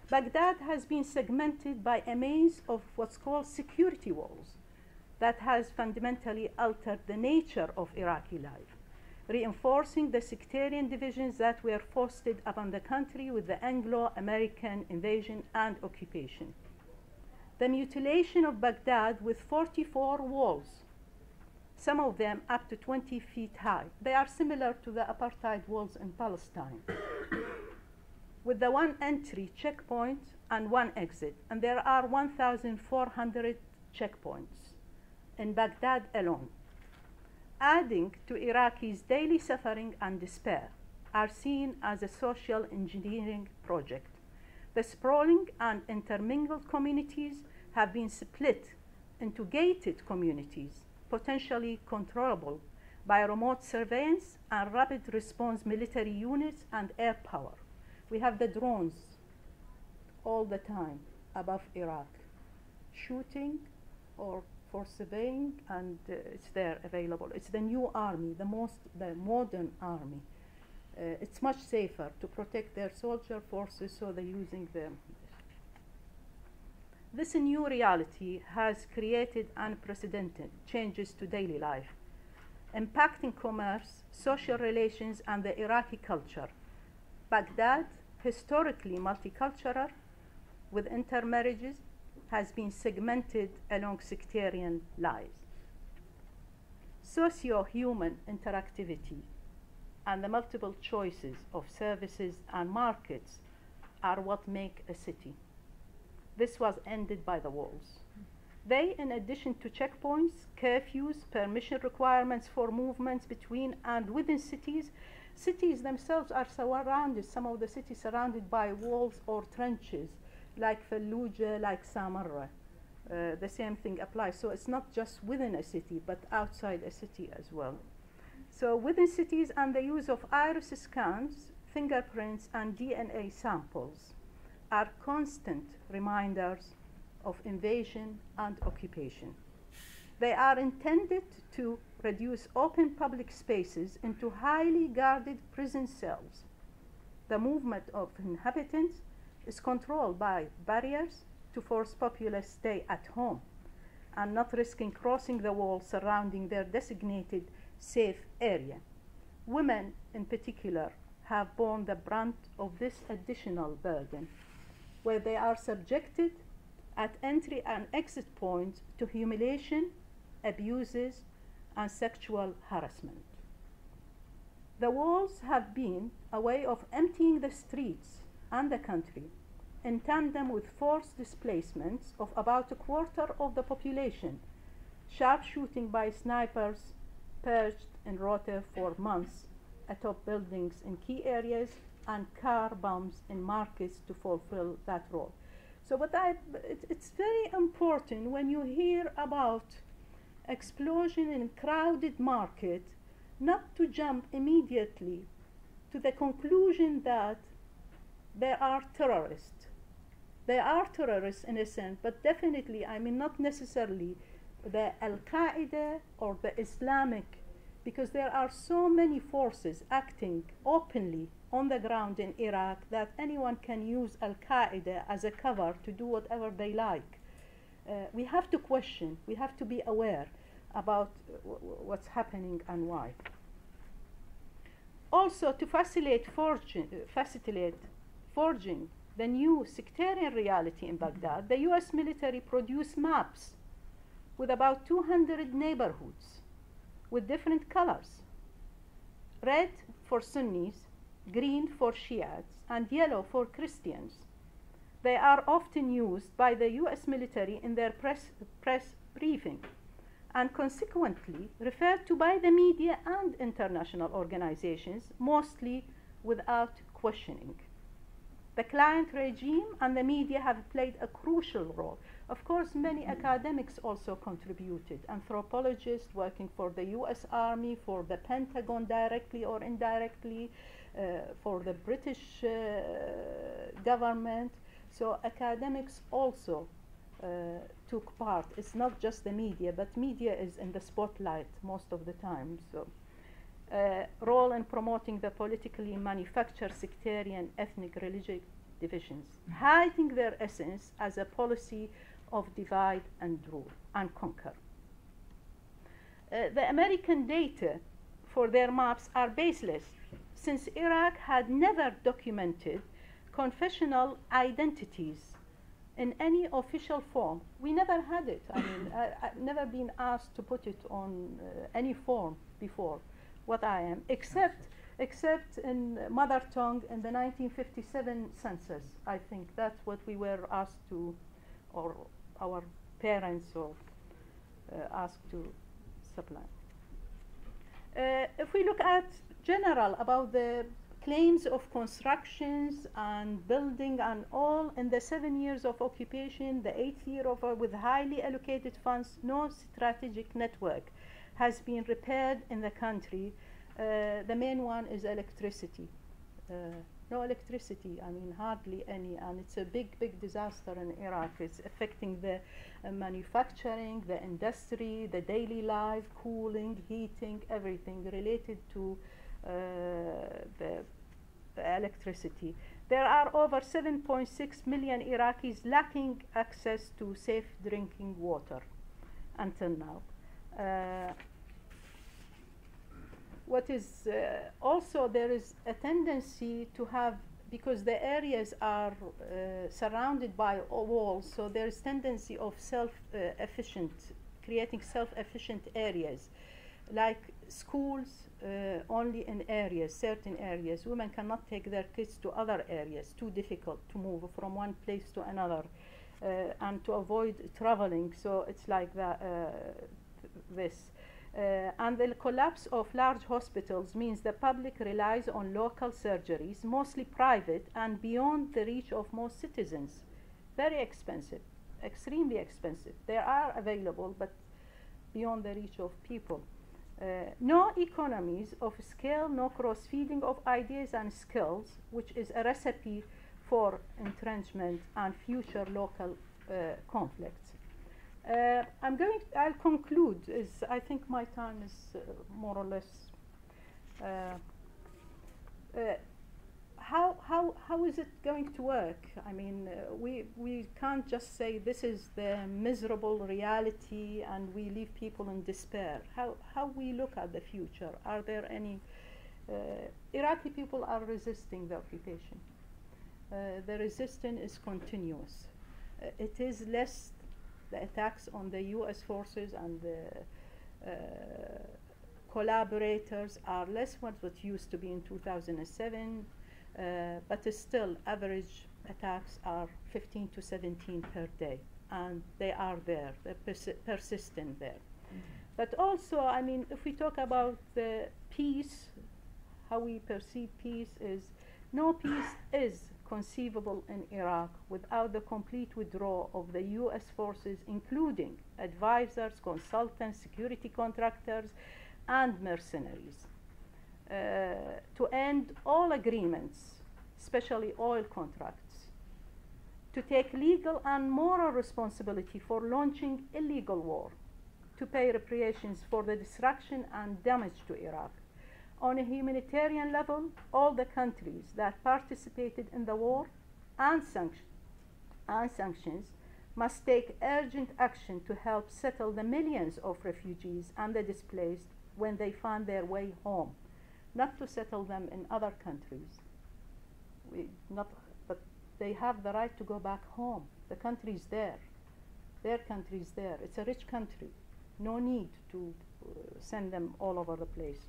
Baghdad has been segmented by a maze of what's called security walls that has fundamentally altered the nature of Iraqi life, reinforcing the sectarian divisions that were foisted upon the country with the Anglo-American invasion and occupation. The mutilation of Baghdad with 44 walls, some of them up to 20 feet high. They are similar to the apartheid walls in Palestine, with the one entry checkpoint and one exit. And there are 1,400 checkpoints in Baghdad alone. Adding to Iraqis' daily suffering and despair, are seen as a social engineering project. The sprawling and intermingled communities have been split into gated communities, potentially controllable by remote surveillance and rapid response military units and air power. We have the drones all the time above Iraq, shooting or for surveying, and it's there available. It's the new army, the modern army. It's much safer to protect their soldier forces, so they're using them. This new reality has created unprecedented changes to daily life, impacting commerce, social relations, and the Iraqi culture. Baghdad, historically multicultural, with intermarriages, has been segmented along sectarian lines. Socio-human interactivity and the multiple choices of services and markets are what make a city. This was ended by the walls. They, in addition to checkpoints, curfews, permission requirements for movements between and within cities, cities themselves are surrounded, some of the cities surrounded by walls or trenches, like Fallujah, like Samarra. The same thing applies. So it's not just within a city, but outside a city as well. So within cities, and the use of iris scans, fingerprints, and DNA samples are constant reminders of invasion and occupation. They are intended to reduce open public spaces into highly guarded prison cells. The movement of inhabitants is controlled by barriers to force populace stay at home and not risking crossing the wall surrounding their designated safe area. Women in particular have borne the brunt of this additional burden, where they are subjected at entry and exit points to humiliation, abuses, and sexual harassment. The walls have been a way of emptying the streets and the country in tandem with forced displacements of about a quarter of the population, sharpshooting by snipers perched in rotor for months atop buildings in key areas, and car bombs in markets to fulfill that role. So it's very important when you hear about explosion in crowded market, not to jump immediately to the conclusion that there are terrorists. They are terrorists in a sense, but definitely, I mean, not necessarily the Al-Qaeda or the Islamic, because there are so many forces acting openly on the ground in Iraq that anyone can use Al-Qaeda as a cover to do whatever they like. We have to question, we have to be aware about what's happening and why. Also, to facilitate forging the new sectarian reality in Baghdad, the US military produced maps with about 200 neighborhoods with different colors. Red for Sunnis, green for Shiites, and yellow for Christians. They are often used by the US military in their press briefing, and consequently referred to by the media and international organizations, mostly without questioning. The client regime and the media have played a crucial role. Of course, many academics also contributed, anthropologists working for the US Army, for the Pentagon directly or indirectly, for the British government. So academics also took part. It's not just the media, but media is in the spotlight most of the time. So role in promoting the politically manufactured sectarian ethnic religious divisions, hiding their essence as a policy of divide and rule and conquer. The American data for their maps are baseless, since Iraq had never documented confessional identities in any official form. We never had it. I mean, I've never been asked to put it on any form before, what I am, except in mother tongue in the 1957 census. I think that's what we were asked to, or our parents or asked to supply. If we look at general about the claims of constructions and building and all in the 7 years of occupation, the 8th year of with highly allocated funds, no strategic network has been repaired in the country. The main one is electricity. No electricity, I mean hardly any, and it's a big, big disaster in Iraq. It's affecting the manufacturing, the industry, the daily life, cooling, heating, everything related to the electricity. There are over 7.6 million Iraqis lacking access to safe drinking water until now. What is also, there is a tendency to have, because the areas are surrounded by walls, so there is tendency of creating self-efficient areas, like schools only in areas, certain areas. Women cannot take their kids to other areas, too difficult to move from one place to another, and to avoid traveling, so it's like that, this. And the collapse of large hospitals means the public relies on local surgeries, mostly private and beyond the reach of most citizens. Very expensive, extremely expensive. They are available, but beyond the reach of people. No economies of scale, no cross-feeding of ideas and skills, which is a recipe for entrenchment and future local conflicts. I'll conclude, I think my time is more or less, how is it going to work? I mean, we can't just say this is the miserable reality and we leave people in despair. How we look at the future? Are there any, Iraqi people are resisting the occupation. The resistance is continuous. It is less the attacks on the US forces and the collaborators are less what used to be in 2007, but still average attacks are 15 to 17 per day, and they are there, they're persistent there. But also, I mean, if we talk about the peace, how we perceive peace is, no peace is conceivable in Iraq without the complete withdrawal of the US forces, including advisors, consultants, security contractors, and mercenaries, to end all agreements, especially oil contracts, to take legal and moral responsibility for launching illegal war, to pay reparations for the destruction and damage to Iraq. On a humanitarian level, all the countries that participated in the war and sanctions must take urgent action to help settle the millions of refugees and the displaced when they find their way home, not to settle them in other countries. But they have the right to go back home. The country is there. Their country is there. It's a rich country. No need to send them all over the place.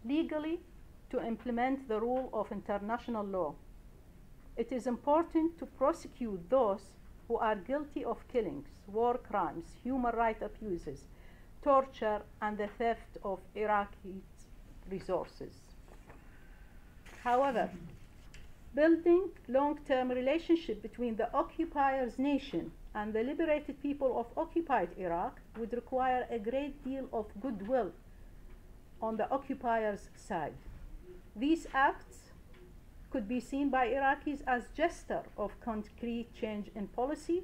Legally, to implement the rule of international law. It is important to prosecute those who are guilty of killings, war crimes, human rights abuses, torture, and the theft of Iraqi resources. However, building long-term relationship between the occupier's nation and the liberated people of occupied Iraq would require a great deal of goodwill on the occupier's side. These acts could be seen by Iraqis as gesture of concrete change in policy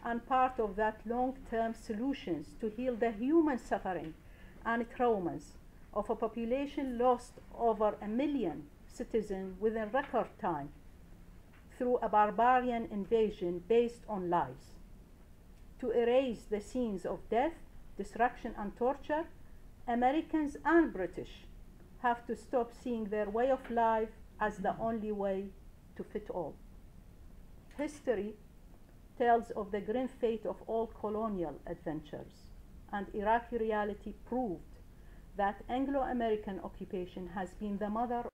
and part of that long-term solutions to heal the human suffering and traumas of a population lost over 1 million citizens within record time through a barbarian invasion based on lies. To erase the scenes of death, destruction, and torture, Americans and British have to stop seeing their way of life as the only way to fit all. History tells of the grim fate of all colonial adventures, and Iraqi reality proved that Anglo-American occupation has been the mother